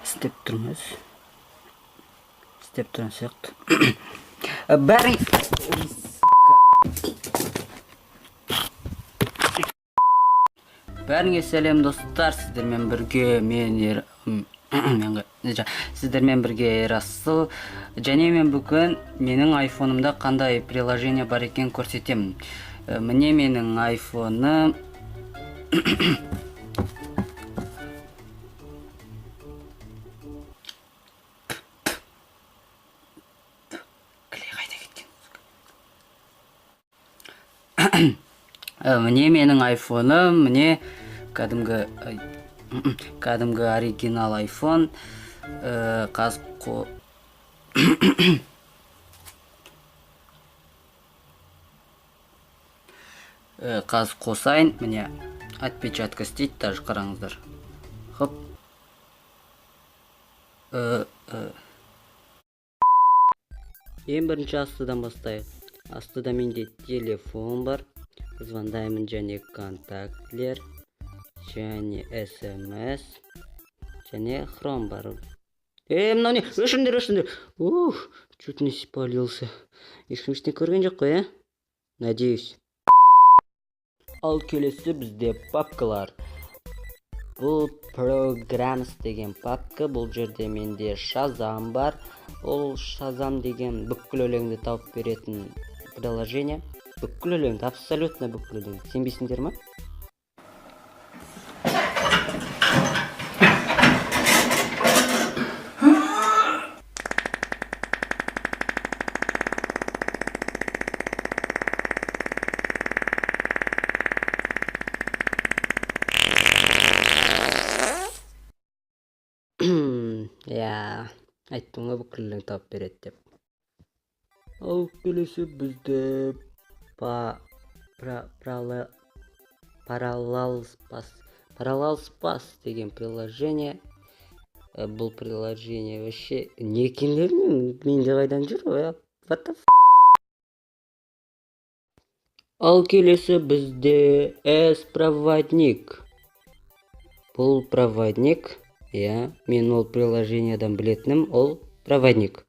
істеп тұрмыз. істеп тұрған сияқты. Бәріңе сәлем достар, сіздермен бірге сіздермен бірге Ерасыл, және мен бүгін менің айфонымда қандай приложение бар екен көрсетемін. Міне менің айфоным. Міне менің айфоным, міне кәдімгі оригинал айфон. Қазір қосайын, міне отпечатка істейді, даже қараңыздар. Хоп. Ең бірінші астыдан бастайық. Астыда менде телефон бар, звондаймын, және контактілер, және смс, және хром бар. Мынау не? Өшіндір. Чуть не спалился. Ешкім ештеңе көрген жоқ қой, Надеюсь. Ал келесі бізде папкалар. Бұл Programs деген папка. Бұл жерде менде Shazam бар. Ол Shazam деген бүкіл өлеңді тауып беретін приложение. Бүкіл өлеңді, абсолютно бүкіл өлеңді. Сенбейсіңдер ма? Айттым ғой бүкіл өлең тауып береді деп. Ал келесі бізде Parallels деген приложение. Бұл приложение вообще не екендерін менде қайдан жүр? What the f***? Ал келесі бізде S-проводник. Бұл проводник. Мен ол приложениедан білетінім, ол проводник.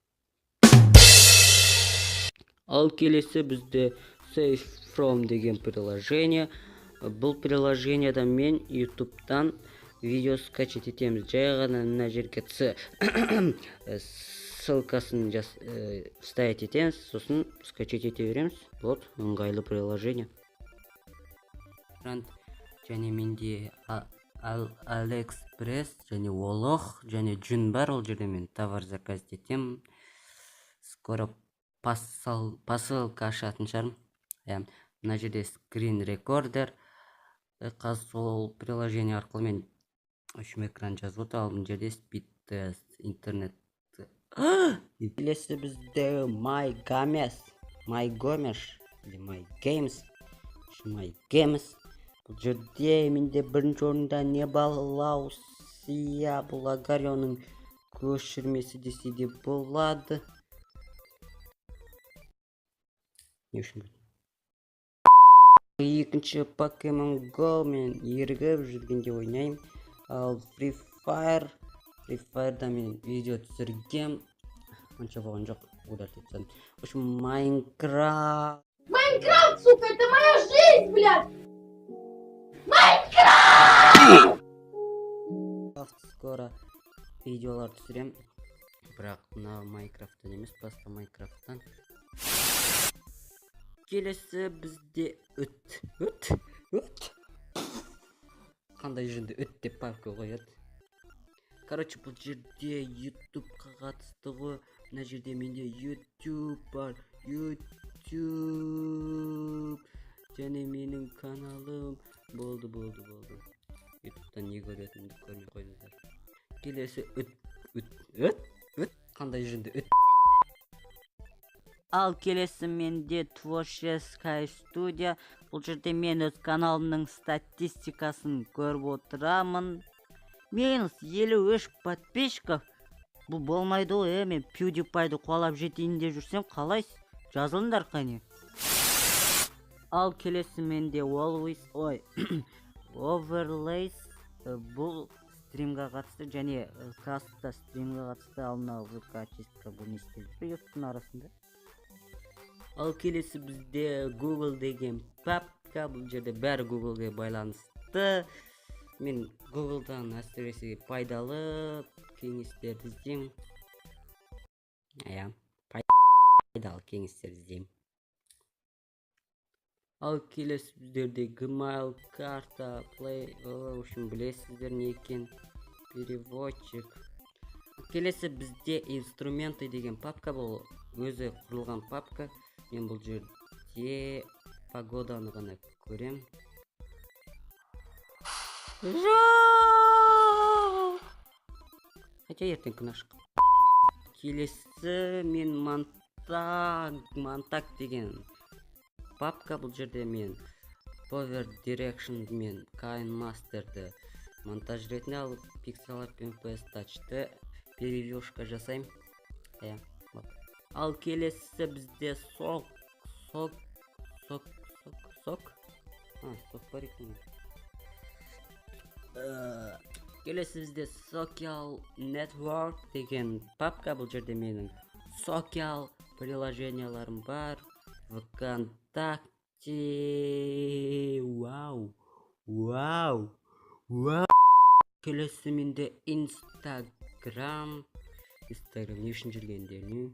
Ал келесі бізде Save From деген приложение. Бұл приложениедан мен YouTube'дан видео скачать етеміз. Жай ғана мына жерге ссылкасын вставить етеміз, сосын скачать ете береміз. Вот, ыңғайлы приложение. Және менде AliExpress және Олох және Жүн бар. Ол жерде мен товар заказ етемін. Скоро посылка ашатын шығармын. Мына жерде скрин рекордер. Қазір сол приложение арқылы мен үшім экран жазып отыр. Ал мына жерде speed test, интернет. Келесі бізде My Games. Бұл жерде менде бірінші орында Небалаусия Булгарияның көшірмесі десе де болады. Екінші Pokemon Go мен ерігіп жүргенде ойнайым. Ал Free Fire'да мен видео түсіргем. Онша болған жоқ, удалить етсем. В общем, Майнкрафт, сука, это моя жизнь, блядь! Скоро видеолар түсірем. Бірақ мына Майнкрафттан емес, басқа Майнкрафттан. Келесі бізде үт. Қандай жынды үт деп папка қояды. Короче, бұл жерде YouTube-қа қатысты ғой. Мына жерде менде YouTube бар. YouTube. Және менің каналым. Болды. YouTube-тан не көретінді көрмей қойдыңыздар. Келесі үт. Қандай жынды үт. Ал келесі менде Творческая студия. Бұл жерде мен өз каналымның статистикасын көріп отырамын. Минус 53 подписчиков. Бұл болмайды ғой, мен PewDiePie'ді қуалап жетейін деп жүрсем, қалайсыз? Жазылыңдар қане. Ал келесі менде Overlays. Бұл стримге катысты және кастта стримге катысты, ал мына ВК чистка бул не істеп жүр юттун арасында. Ал келесі бізде Google деген папка, бұл жерде бәрі Google'ге байланысты. Мен Google'дан әсіресе пайдалы кеңестерді іздеймін. Пайдалы кеңестерді іздеймін. Ал келесі біздерде Gmail, карта, Play, в общем, білесіздер не екен, переводчик. Келесі бізде инструменты деген папка, бұл өзі құрылған папка. Мен бұл жерде погоданы ғана көрем. Хотя ертең күн ашық. Келесі мен монтаг деген папка, бұл жерде мен Power Direction мен KineMaster'ды монтаж ретінде алып, Pixelab MPS Touch'ты перевёшка жасайм. Ал келесі бізде сок бар екен. Келесі бізде Social Network деген папка, бұл жерде менің social приложенияларым бар. ВКонтакте, вау. Келесі менде Instagram не үшін жүргенде білмеймін,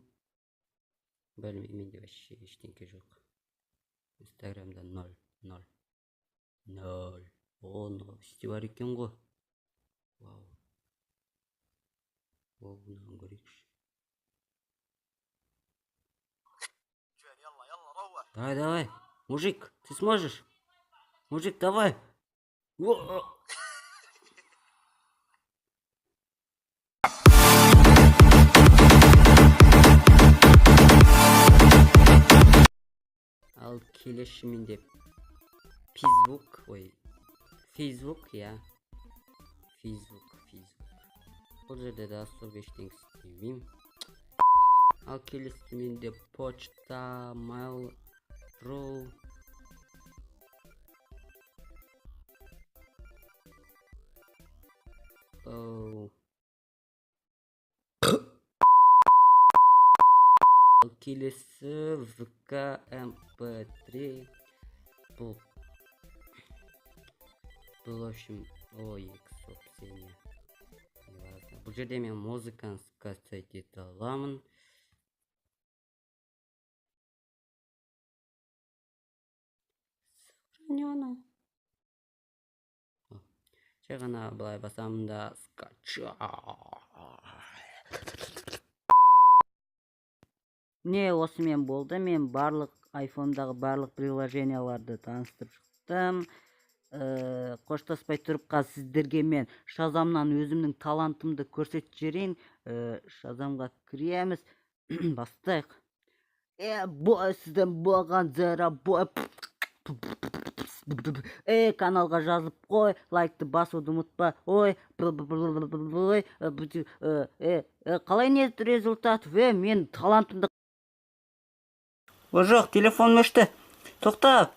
менде вообще ештеңке жоқ. Инстаграмда 0. Істе бар екен ғой. Вау, бұнан көрейікші. Давай, мужик, ты сможешь? Мужик, давай. Ал келесі менде Facebook, я. Facebook. Бұл жерде де особо ештеңе істемеймін. Ал келесі менде почта, Mail.ru. Ал келесі ВК MP3. Бұл в общем, сообщение. Бұл жерде мен музыканы скачать ете аламын. Ғана былай басамын да скачай. Не осымен болды. Мен барлық iPhone'дағы барлық приложенияларды таныстырып шықтым. Қоштаспай тұрыпқа сіздерге мен Шазамнан өзімнің талантымды көрсетіп жіберейін. Шазамға кіреміз. Бастайық. Бой, сізден болған зәра бой. Каналға жазып қой, лайкты басуды ұмытпа. Қалай не результат? Мен талантымды... Жоқ, телефон өшті. Тоқта,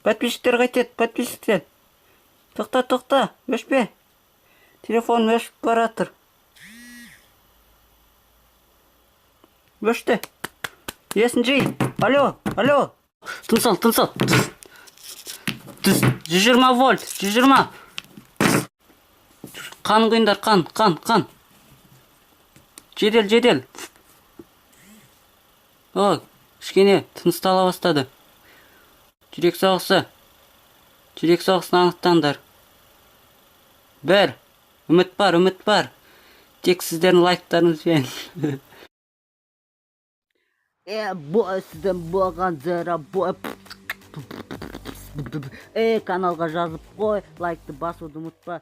подписчиктер қайтеді, подписчиктер. Тоқта, өшпе. Телефон өшіп баратыр. Өшті. Есін жей. Алло. Тынсал. 120 вольт, 120. Қан құйындар, қан. Жедел. Кішкене тыныстала бастады. Жүрек соғысы. Жүрек соғысын анықтаңдар. Бір. Үміт бар. Тек сіздердің лайктарыңызбен. Бой, сізден болған зәра бой. Каналға жазып қой, лайкты басуды ұмытпа.